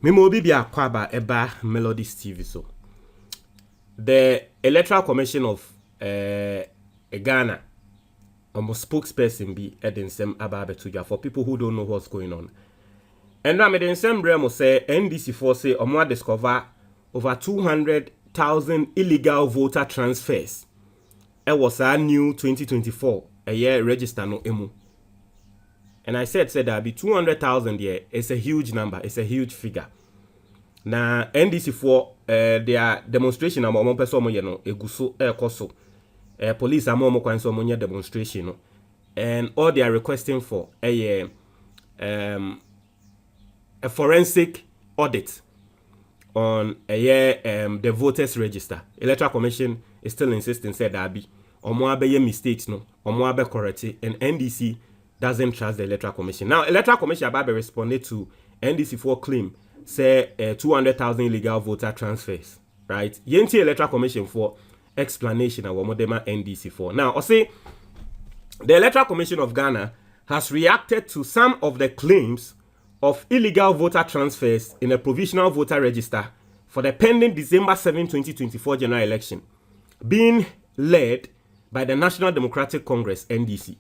Memo bibia kwaba eba Melodies TV so. The Electoral Commission of Ghana, almost spokesperson be Edensem Ababetuja for people who don't know what's going on. And now Edensem Bremo say NDC for say Omwa discover over 200,000 illegal voter transfers. It was a new 2024 a year register no emu. And I said that be 200,000 here. It's a huge number. It's a huge figure. Now NDC for their demonstration am omo person mo ye no eguso ekoso. Police am omo kwan so mo demonstration no. And all they are requesting for a forensic audit on the voters register. Electoral Commission is still insisting said that be omo abeye mistakes no. Omo abe correct it, and NDC doesn't trust the Electoral Commission. Now, Electoral Commission about responded to NDC for claim, say 200,000 illegal voter transfers, right? Yenti Electoral Commission for explanation of what modema NDC for. Now, I say the Electoral Commission of Ghana has reacted to some of the claims of illegal voter transfers in a provisional voter register for the pending December 7, 2024 general election, being led by the National Democratic Congress, NDC.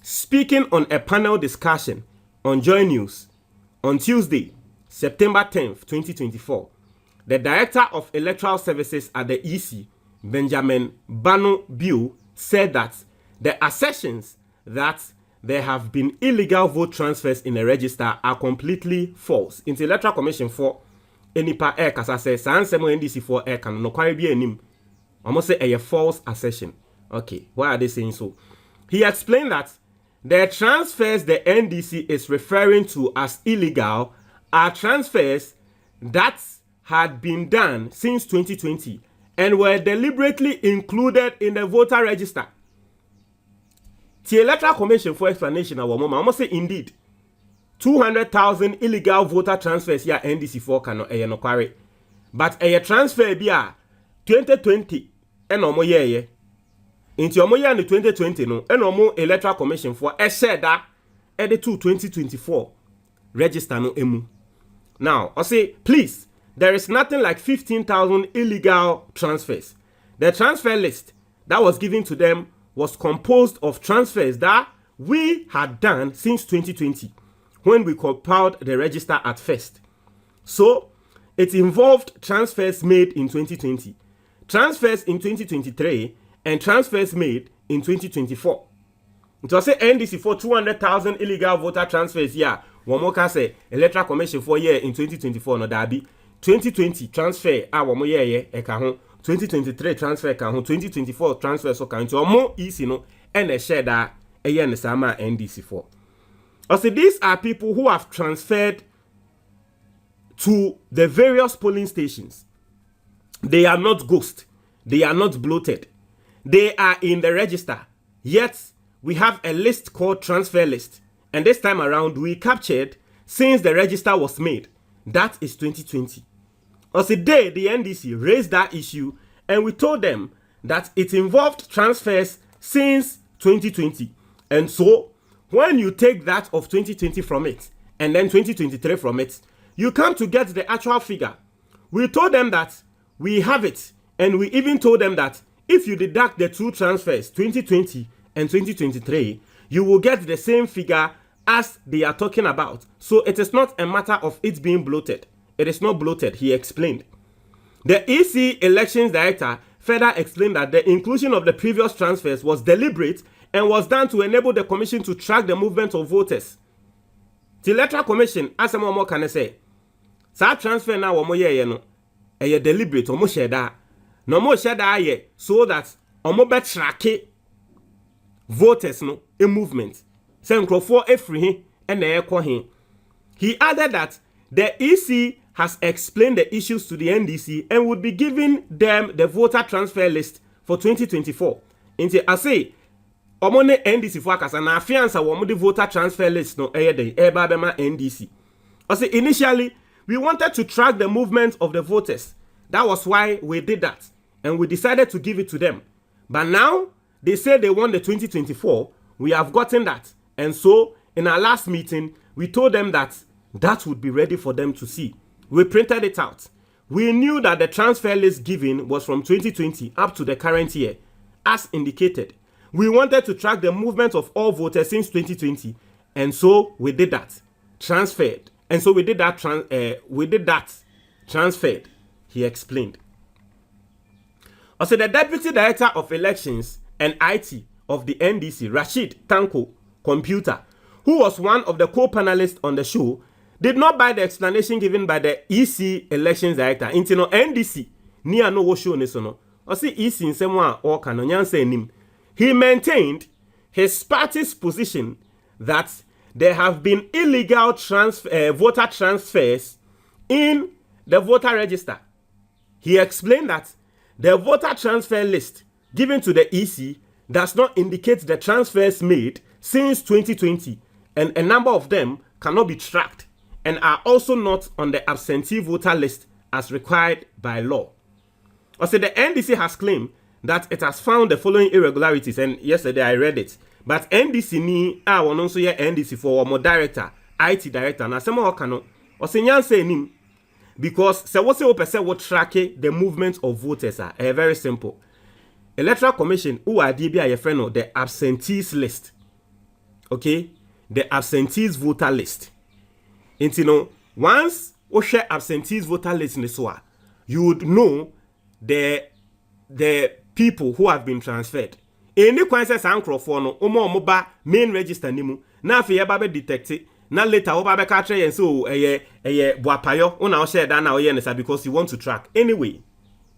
Speaking on a panel discussion on Joy News on Tuesday, September 10th, 2024, the Director of Electoral Services at the EC, Benjamin Bano Biu, said that the assertions that there have been illegal vote transfers in the register are completely false. In the Electoral Commission for Enipa Air Kasa says, Sansemo NDC for Air can no quite be a almost say a false assertion. Okay, why are they saying so? He explained that the transfers the NDC is referring to as illegal are transfers that had been done since 2020 and were deliberately included in the voter register. The Electoral Commission for explanation of mama almost say indeed 200,000 illegal voter transfers here NDC for cannot no quarry. But a transfer be 2020 and no more year. Into your year in 2020 no and no Electoral Commission for a share that edit to 2024 register no emu. Now I say please, there is nothing like 15,000 illegal transfers. The transfer list that was given to them was composed of transfers that we had done since 2020 when we compiled the register at first. So it involved transfers made in 2020, transfers in 2023, and transfers made in 2024. It was say NDC for 200,000 illegal voter transfers here. One more can say Electoral Commission for year in 2024 no dabi. 2020 transfer one more year e ka ho. 2023 transfer ka ho. 2024 transfer so ka nti omo easy no and a share that e ye ne sama NDC for. Also these are people who have transferred to the various polling stations. They are not ghost. They are not bloated. They are in the register, yet we have a list called transfer list. And this time around, we captured since the register was made. That is 2020. Also, the NDC raised that issue and we told them that it involved transfers since 2020. And so, when you take that of 2020 from it, and then 2023 from it, you come to get the actual figure. We told them that we have it, and we even told them that if you deduct the two transfers, 2020 and 2023, you will get the same figure as they are talking about. So it is not a matter of it being bloated. It is not bloated, he explained. The EC Elections Director further explained that the inclusion of the previous transfers was deliberate and was done to enable the Commission to track the movement of voters. The Electoral Commission, as a more can say, sa transfer now omo ye no, e deliberate omo share that. No more share that so that omo be track voters no a movement. Say for every and the he added that the EC has explained the issues to the NDC and would be giving them the voter transfer list for 2024. Into I say omone NDC for akasa na afiansa wo the voter transfer list no the ebabema NDC. I say initially we wanted to track the movement of the voters. That was why we did that. And we decided to give it to them. But now, they say they want the 2024. We have gotten that. And so, in our last meeting, we told them that that would be ready for them to see. We printed it out. We knew that the transfer list given was from 2020 up to the current year, as indicated. We wanted to track the movement of all voters since 2020, and so we did that. Transferred. And so we did that. Transferred, he explained. Also, the Deputy Director of Elections and IT of the NDC, Rashid Tanko Computer, who was one of the co-panelists on the show, did not buy the explanation given by the EC Elections Director. Into no NDC, near no wo show nesono. Also, EC in someone or canonian say him. He maintained his party's position that there have been illegal voter transfers in the voter register. He explained that the voter transfer list given to the EC does not indicate the transfers made since 2020, and a number of them cannot be tracked and are also not on the absentee voter list as required by law. Also, the NDC has claimed that it has found the following irregularities, and yesterday I read it. But NDC ni one also here NDC for more director, IT director. Na sema wakano, osenyanse nim, because se wose opese wo track the movement of voters are very simple. Electoral Commission who are DBA your friend the absentees list. Okay? The absentees voter list. And you know, once we share absentees voter list in the SWA, you would know the people who have been transferred. Any consequence anchor for no omo main register nimu. Na fe ye ba be detect na later oba be catch and so boapayo una share that na oye because you want to track anyway.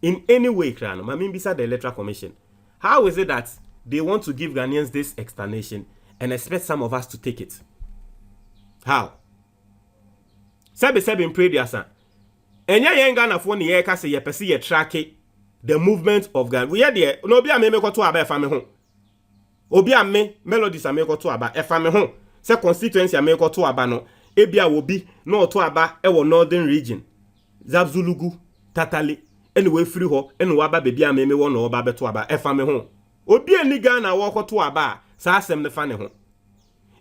In any way, Krano, Mami beside the Electoral Commission. How is it that they want to give Ghanaians this explanation and expect some of us to take it? How? Sebi in previous son. Enya yen Ghana for ni yeka se ye pesi ye track the movement of Ghana. We there no obi ame ko to aba efa me ho. Obi ame melodies ame ko to aba efa me ho. Se constituency ame ko to aba no ebia obi no to aba e wo northern region. Zabzulugu, Tatale. Anyway, free ho, and waba baby a meme one or babe to aba, efa me home. Obi any Ghana walk to aba, sa sem the funny home.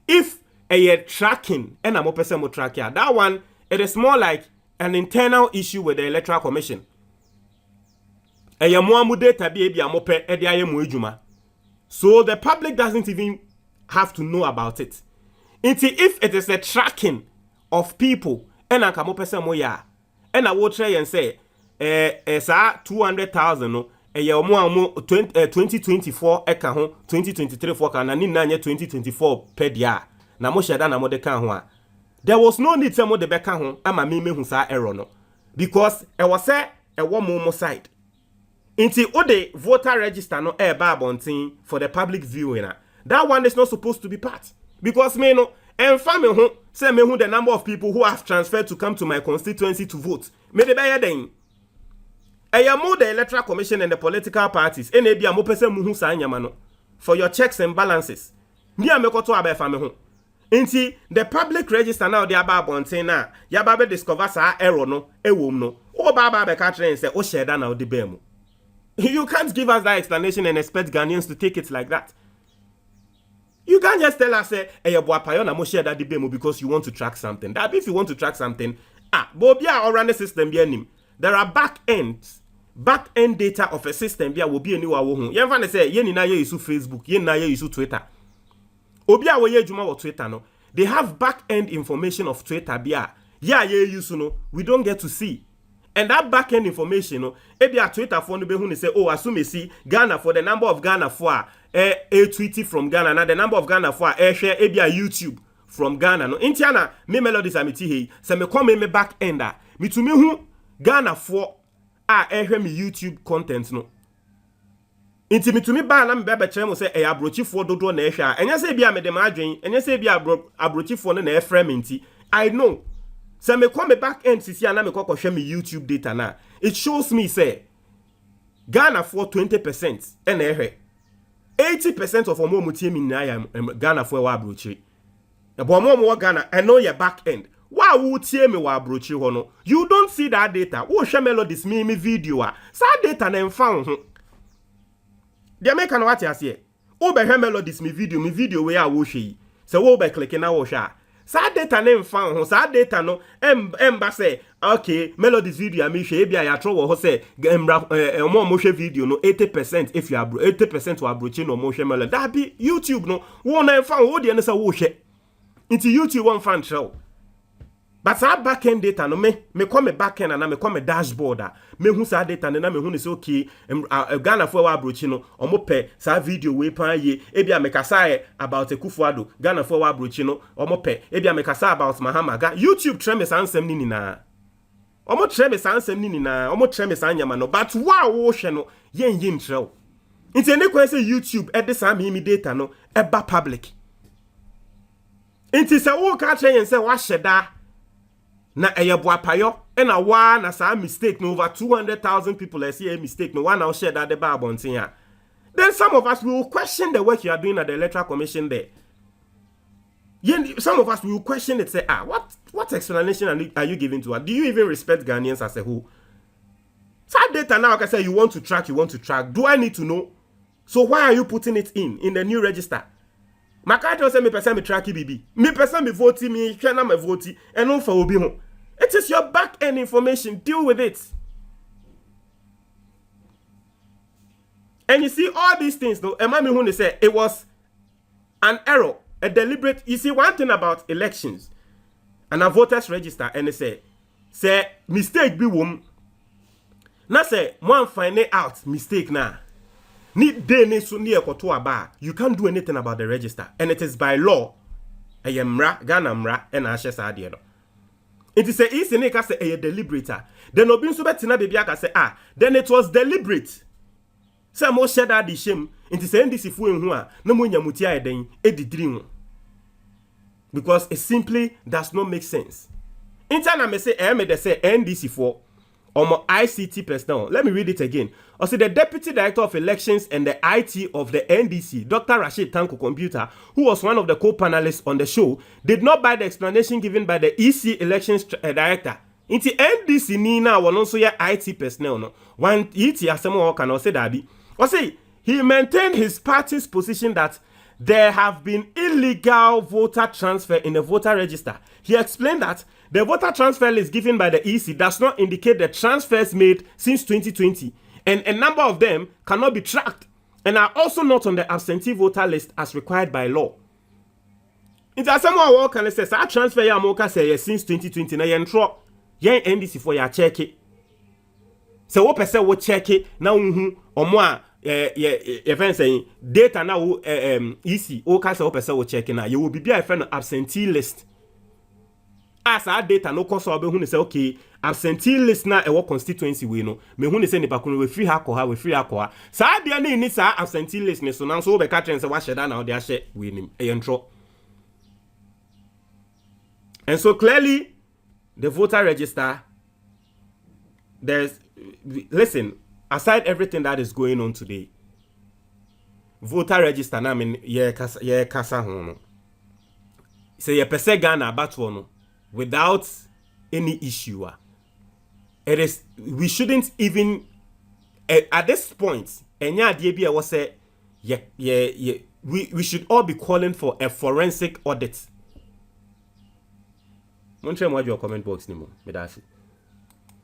If a year tracking, and I'm open some track here, that one, it is more like an internal issue with the Electoral Commission. A yamuamu data be a mope ediamuijuma. So the public doesn't even have to know about it. Until if it is a tracking of people, and I come up some moya, and I will try and say, 200,000 no omo 2024 eka ho 2023 for kana ni na 2024 pedia na mo sheda na mo de kan ho a there was no need say mo de beka ho ama me hu sa error no because e was say e wo mo side inti o de voter register no e ba abontin for the public viewing na that one is not supposed to be part because me no emfa me ho say me hu the number of people who have transferred to come to my constituency to vote me de be den Ayamo the Electoral Commission and the political parties. Enebi amo pese muhu sa anyama no for your checks and balances. Ni amekoto abefa me ho. Inti the public register now dey aba bonten na ya ba be discover sa error no ewom no. O ba be ka train say o share that na o de bemu. You can't give us that explanation and expect Ghanaians to take it like that. You can't just tell us say boapayo na mo share that de bemu because you want to track something. That if you want to track something, but bia or run the system be anim. There are back end data of a system bia will be anywhere wo hu. Yen fa ne say ye ni na ye use Facebook, ye na ye use Twitter. Obi a wo ye adwuma wo Twitter no, they have back end information of Twitter bia ye use no, we don't get to see. And that back end information no, e bia Twitter for no be hu ne say oh assume see Ghana for the number of Ghana for a tweet from Ghana na the number of Ghana for share e bia YouTube from Ghana no. Intiana me melodies amiti he say me come me back ender. Me to me hu Ghana for me YouTube content no. Inti me to me ba na me be kire mo say abrochifo dodo na ehwa. Enya say bia me dem adwen, enya say bia abrochifo no na eframe nti. I know. Say me come back end sisi na me kokko me YouTube data na. It shows me say Ghana for 20% and ehwe. 80% of omo mutie mi na ya Ghana for wa abrochi. Ebo omo Ghana, I know your back end. Why would tie me wa abrochi ho no? You don't see that data. Wo share melodies me video a. Sa data na emfa ho. The American what you say? O be hear melodies me video we a wo hwe. So wo be click na wo hwe a. Sa data na mfa ho, sa data no emba say okay, Melodies video me hwe bia ya tro wo ho say mo hwe video no 80% if you are 80% wa brochi no mo hwe Melody. That be YouTube no wo na mfa wo de no say wo hwe. Into YouTube one fan show. But sa back end data no me come back end and me come dashboard me hu sa data na me hu ne say okay Ghana for wa brochi no omo pe sa video we pan ye e bia me kasa about Ekufuado Ghana for wa brochi no omo pe e bia me kasa about Mahama YouTube trend me sansem ni na omo trend me sansem ni na omo trend me san nyama no but wa wo hwe no yen ntrel nti ene kwen say YouTube e de sa me data no e ba public nti say wo ka tren yen say wa hyeda na eyeboa payo na wa na sa mistake no over 200,000 people I see a mistake no one now share that the bar bontin ya. Then some of us will question the work you are doing at the Electoral Commission there. Some of us will question it, say, what explanation are you giving to us? Do you even respect Ghanaians as a whole? So data now, like I say, you want to track. Do I need to know? So why are you putting it in the new register? My card say me person me track BB. Me person me vote me share me vote and no for obi ho. It is your back end information. Deal with it. And you see all these things though, Emma Mihune said it was an error, a deliberate. You see one thing about elections and a voters register and they say mistake be wom. Now say one find it out mistake now. Need day ne so near koto aba. You can't do anything about the register and it is by law. Ayemra Ghana mra and ashe sa ade do. It is a easy neka say a deliberator. Then obi nso betina baby aka say then it was deliberate. Say mo share that the shame. It is NDC fu enhu a na mo nyamuti ayeden edidiri ho. Because it simply does not make sense. Interna me say me they say NDC for omo ICT personnel. Let me read it again. Also, the Deputy Director of Elections and the IT of the NDC, Dr. Rashid Tanko Computer, who was one of the co-panelists on the show, did not buy the explanation given by the EC Elections Director. Into NDC Nina was also your IT personnel. No, one ET asemo can also that be. Also, he maintained his party's position that there have been illegal voter transfer in the voter register. He explained that the voter transfer list given by the EC does not indicate the transfers made since 2020, and a number of them cannot be tracked and are also not on the absentee voter list as required by law. It's as someone who can say, I transfer your mocha say since 2020, na yentro, yen NDC for your check it. So what person will check it now, or more. If I'm saying data now, EC, all kinds of person will check it now. You will be a friend of absentee list. As our data no cost of who say okay, absentee list na e constituency we no. Me who say nipa kunu we free hakoha we free hakoha. Sa dia na ni sa absentee list ne so na so be ka tren say wa sheda na o dia she we nim e ntro. And so clearly the voter register listen, aside everything that is going on today, voter register na me ye kasa ho no. Say ye pese Ghana batwo no without any issue. It is, we shouldn't even at this point, we should all be calling for a forensic audit. Won't tell me what your comment box anymore.